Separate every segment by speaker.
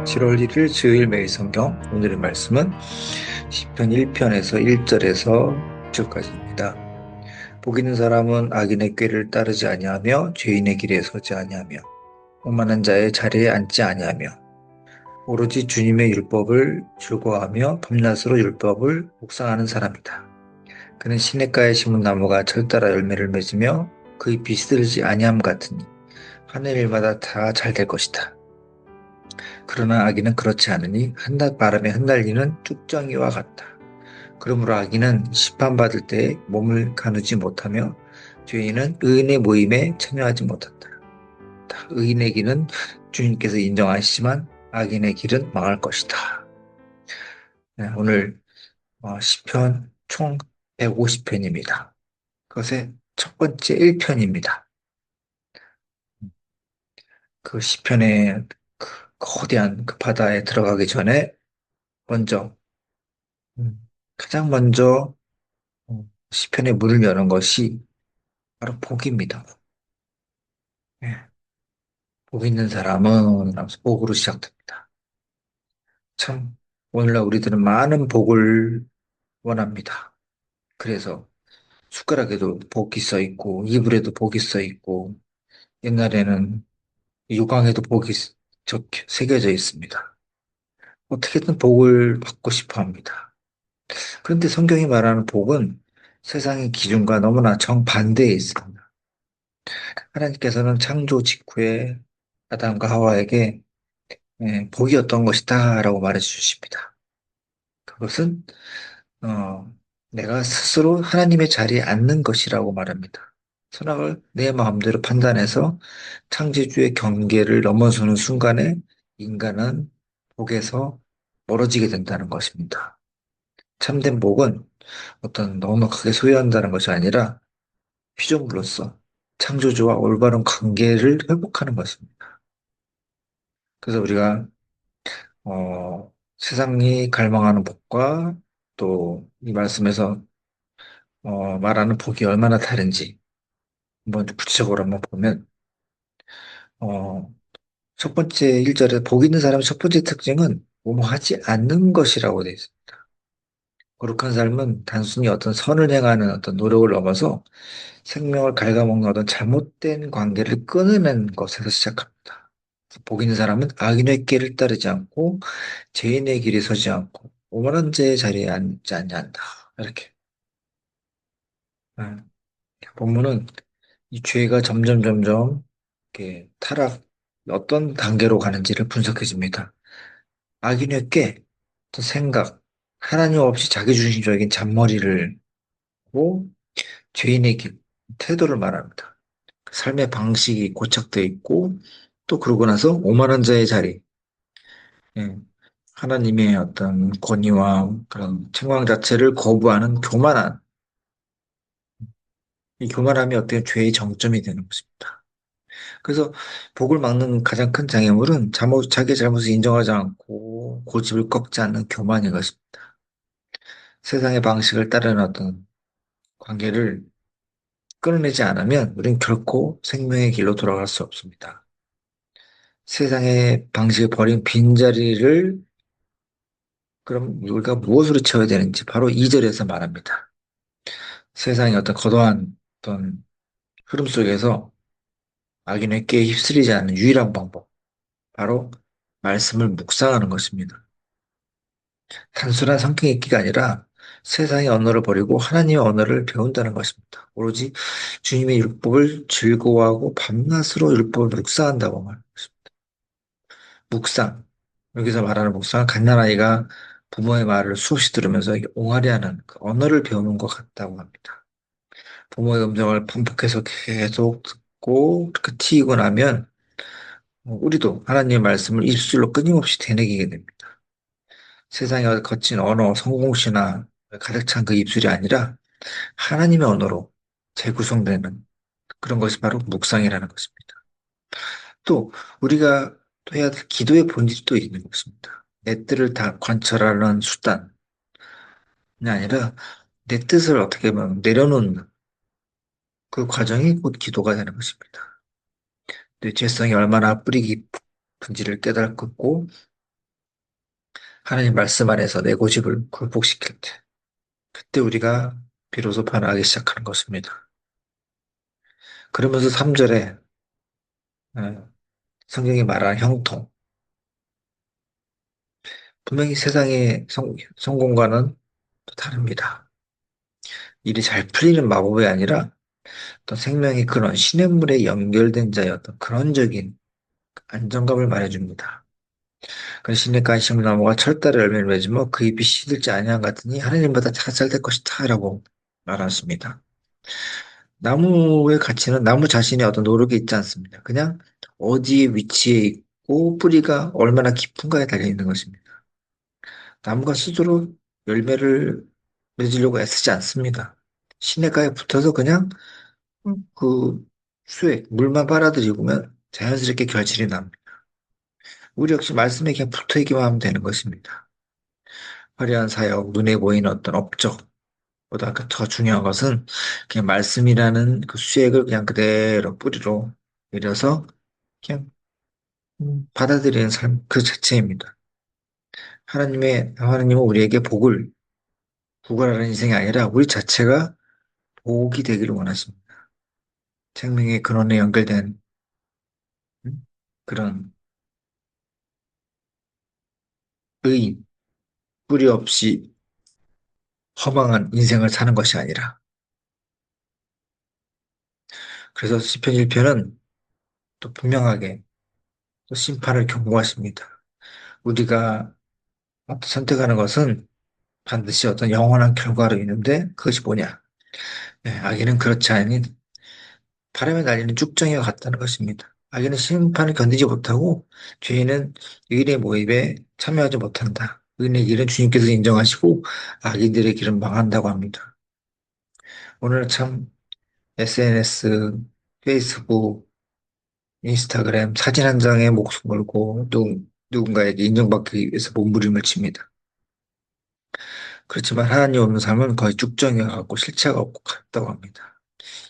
Speaker 1: 7월 1일 주일 매일 성경 오늘의 말씀은 시편 1편에서 1절에서 6절까지입니다. 복 있는 사람은 악인의 꾀를 따르지 아니하며 죄인의 길에 서지 아니하며 오만한 자의 자리에 앉지 아니하며 오로지 주님의 율법을 즐거워하며 밤낮으로 율법을 묵상하는 사람이다. 그는 시냇가에 심은 나무가 철따라 열매를 맺으며 그 잎이 시들지 아니함 같으니 하는 일마다 다 잘 될 것이다. 그러나 악인은 그렇지 않으니 한낮 바람에 흩날리는 쭉정이와 같다. 그러므로 악인은 심판받을 때에 몸을 가누지 못하며 죄인은 의인의 모임에 참여하지 못한다. 의인의 길은 주님께서 인정하시지만 악인의 길은 망할 것이다. 네, 오늘 시편 총 150편입니다. 그것의 첫 번째 1편입니다. 그 시편의 그 거대한 그 바다에 들어가기 전에 먼저 가장 먼저 시편의 문을 여는 것이 바로 복입니다. 예, 복 있는 사람은 하면서 복으로 시작됩니다. 참 오늘날 우리들은 많은 복을 원합니다. 그래서 숟가락에도 복이 써 있고 이불에도 복이 써 있고 옛날에는 유광에도 복이 새겨져 있습니다. 어떻게든 복을 받고 싶어 합니다. 그런데 성경이 말하는 복은 세상의 기준과 너무나 정반대에 있습니다. 하나님께서는 창조 직후에 아담과 하와에게 복이 어떤 것이다 라고 말해 주십니다. 그것은 내가 스스로 하나님의 자리에 앉는 것이라고 말합니다. 선악을 내 마음대로 판단해서 창조주의 경계를 넘어서는 순간에 인간은 복에서 멀어지게 된다는 것입니다. 참된 복은 어떤 넉넉하게 소유한다는 것이 아니라 피조물로서 창조주와 올바른 관계를 회복하는 것입니다. 그래서 우리가 세상이 갈망하는 복과 또 이 말씀에서 말하는 복이 얼마나 다른지 한번 구체적으로 한번 보면 어, 첫 번째 1절에 복 있는 사람의 첫 번째 특징은 뭐뭐 하지 않는 것이라고 되어 있습니다. 거룩한 삶은 단순히 어떤 선을 행하는 어떤 노력을 넘어서 생명을 갉아먹는 어떤 잘못된 관계를 끊어낸 것에서 시작합니다. 복 있는 사람은 악인의 길을 따르지 않고 죄인의 길에 서지 않고 오만한 자의 자리에 앉지 않는다. 이렇게. 아, 본문은 이 죄가 점점 이렇게 어떤 단계로 가는지를 분석해 줍니다. 악인의 꾀, 또 생각, 하나님 없이 자기중심적인 잔머리를 하고 죄인의 태도를 말합니다. 삶의 방식이 고착되어 있고 또 그러고 나서 오만한 자의 자리, 예, 하나님의 어떤 권위와 그런 책망 자체를 거부하는 교만한 이 교만함이 어떻게 죄의 정점이 되는 것입니다. 그래서 복을 막는 가장 큰 장애물은 자기 잘못을 인정하지 않고 고집을 꺾지 않는 교만인 것입니다. 세상의 방식을 따르는 어떤 관계를 끊어내지 않으면 우리는 결코 생명의 길로 돌아갈 수 없습니다. 세상의 방식을 버린 빈자리를 그럼 우리가 무엇으로 채워야 되는지 바로 2절에서 말합니다. 세상의 어떤 거대한 어떤 흐름 속에서 악인의 꾀에 휩쓸리지 않는 유일한 방법, 바로 말씀을 묵상하는 것입니다. 단순한 성경 읽기가 아니라 세상의 언어를 버리고 하나님의 언어를 배운다는 것입니다. 오로지 주님의 율법을 즐거워하고 밤낮으로 율법을 묵상한다고 말합니다. 묵상. 여기서 말하는 묵상은 갓난아이가 부모의 말을 수없이 들으면서 옹알이하는 그 언어를 배우는 것 같다고 합니다. 부모의 음성을 반복해서 계속 듣고 그 튀고 나면 우리도 하나님의 말씀을 입술로 끊임없이 되새기게 됩니다. 세상에 거친 언어, 성공시나 가득 찬 그 입술이 아니라 하나님의 언어로 재구성되는 그런 것이 바로 묵상이라는 것입니다. 또 우리가 또 해야 될 기도의 본질이 또 있는 것입니다. 내 뜻을 다 관철하는 수단이 아니라 내 뜻을 어떻게 보면 내려놓는 그 과정이 곧 기도가 되는 것입니다. 내 죄성이 얼마나 뿌리 깊은지를 깨닫고 하나님 말씀 안에서 내 고집을 굴복시킬 때, 그때 우리가 비로소 변화하기 시작하는 것입니다. 그러면서 3절에 성경이 말하는 형통, 분명히 세상의 성공과는 또 다릅니다. 일이 잘 풀리는 마법이 아니라 어떤 생명의 그런 시냇물에 연결된 자의 어떤 근원적인 안정감을 말해줍니다. 그 시냇가에 심은 나무가 철다리 열매를 맺으며 그 잎이 시들지 아니한 같으니 하나님보다 잘 될 것이다 라고 말하십니다. 나무의 가치는 나무 자신의 어떤 노력이 있지 않습니다. 그냥 어디에 위치해 있고 뿌리가 얼마나 깊은가에 달려있는 것입니다. 나무가 스스로 열매를 맺으려고 애쓰지 않습니다. 시냇가에 붙어서 그냥 그 수액, 물만 빨아들이고면 자연스럽게 결실이 납니다. 우리 역시 말씀에 그냥 붙어있기만 하면 되는 것입니다. 화려한 사역, 눈에 보이는 어떤 업적보다 더 중요한 것은 그냥 말씀이라는 그 수액을 그냥 그대로 뿌리로 내려서 그냥 받아들이는 삶 그 자체입니다. 하나님은 우리에게 복을 구걸하는 인생이 아니라 우리 자체가 복이 되기를 원하십니다. 생명의 근원에 연결된 그런 의인, 뿌리 없이 허망한 인생을 사는 것이 아니라. 그래서 시편 1편은 또 분명하게 또 심판을 경고하십니다. 우리가 선택하는 것은 반드시 어떤 영원한 결과로 있는데 그것이 뭐냐? 네, 악인은 그렇지 않은 바람에 날리는 쭉정이와 같다는 것입니다. 악인은 심판을 견디지 못하고 죄인은 의인의 모임에 참여하지 못한다. 의인의 길은 주님께서 인정하시고 악인들의 길은 망한다고 합니다. 오늘 참 SNS, 페이스북, 인스타그램 사진 한 장에 목숨 걸고 누군가에게 인정받기 위해서 몸부림을 칩니다. 그렇지만 하나님 없는 삶은 거의 쭉정이와 같고 실체가 없고 같다고 합니다.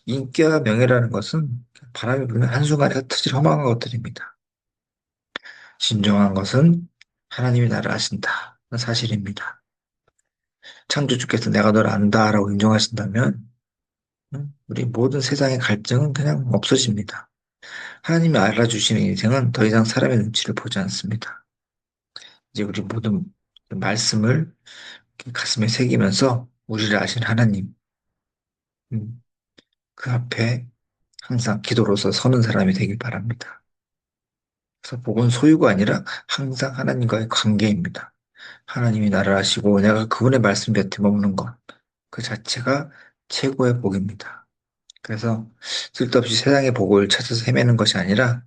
Speaker 1: 인기와 명예라는 것은 바람이 불면 한순간에 흩어질 허망한 것들입니다. 진정한 것은 하나님이 나를 아신다. 는 사실입니다. 창조주께서 내가 너를 안다라고 인정하신다면 우리 모든 세상의 갈증은 그냥 없어집니다. 하나님이 알아주시는 인생은 더 이상 사람의 눈치를 보지 않습니다. 이제 우리 모든 말씀을 가슴에 새기면서 우리를 아신 하나님, 음, 그 앞에 항상 기도로서 서는 사람이 되길 바랍니다. 그래서 복은 소유가 아니라 항상 하나님과의 관계입니다. 하나님이 나를 아시고 내가 그분의 말씀 곁에 머무는 것, 그 자체가 최고의 복입니다. 그래서 쓸데없이 세상의 복을 찾아서 헤매는 것이 아니라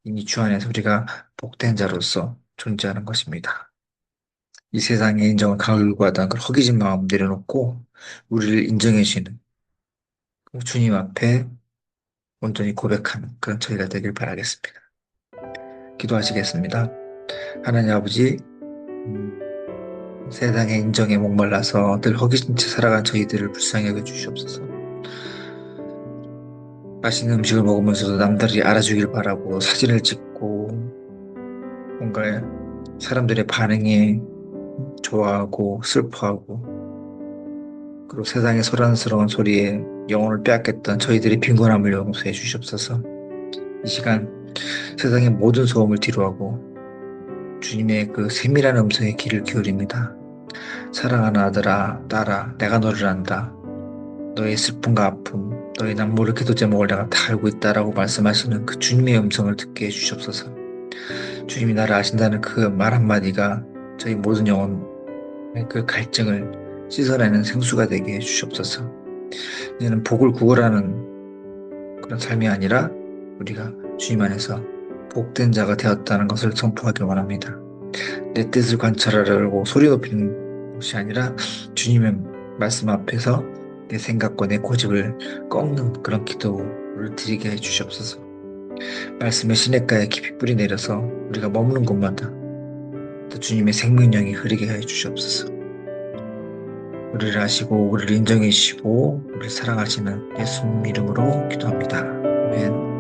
Speaker 1: 이미 주 안에서 우리가 복된 자로서 존재하는 것입니다. 이 세상의 인정을 강요하던 그 허기진 마음 내려놓고 우리를 인정해 주시는 주님 앞에 온전히 고백하는 그런 저희가 되길 바라겠습니다. 기도하시겠습니다. 하나님 아버지, 세상의 인정에 목말라서 늘 허기진 채 살아간 저희들을 불쌍히 여겨 주시옵소서. 맛있는 음식을 먹으면서도 남들이 알아주길 바라고 사진을 찍고 뭔가 사람들의 반응에 좋아하고 슬퍼하고 그리고 세상의 소란스러운 소리에 영혼을 빼앗겼던 저희들의 빈곤함을 용서해 주시옵소서. 이 시간 세상의 모든 소음을 뒤로하고 주님의 그 세밀한 음성에 귀를 기울입니다. 사랑하는 아들아, 딸아, 내가 너를 안다. 너의 슬픔과 아픔, 너의 낙모를 기도 제목을 내가 다 알고 있다라고 말씀하시는 그 주님의 음성을 듣게 해주시옵소서. 주님이 나를 아신다는 그 말 한마디가 저희 모든 영혼의 그 갈증을 씻어내는 생수가 되게 해주시옵소서. 이제는 복을 구걸하는 그런 삶이 아니라 우리가 주님 안에서 복된 자가 되었다는 것을 선포하기 원합니다. 내 뜻을 관찰하려고 소리 높이는 것이 아니라 주님의 말씀 앞에서 내 생각과 내 고집을 꺾는 그런 기도를 드리게 해주시옵소서. 말씀의 시냇가에 깊이 뿌리 내려서 우리가 머무는 곳마다 또 주님의 생명력이 흐르게 해주시옵소서. 우리를 아시고 우리를 인정해 주시고 우리를 사랑하시는 예수님 이름으로 기도합니다. 아멘.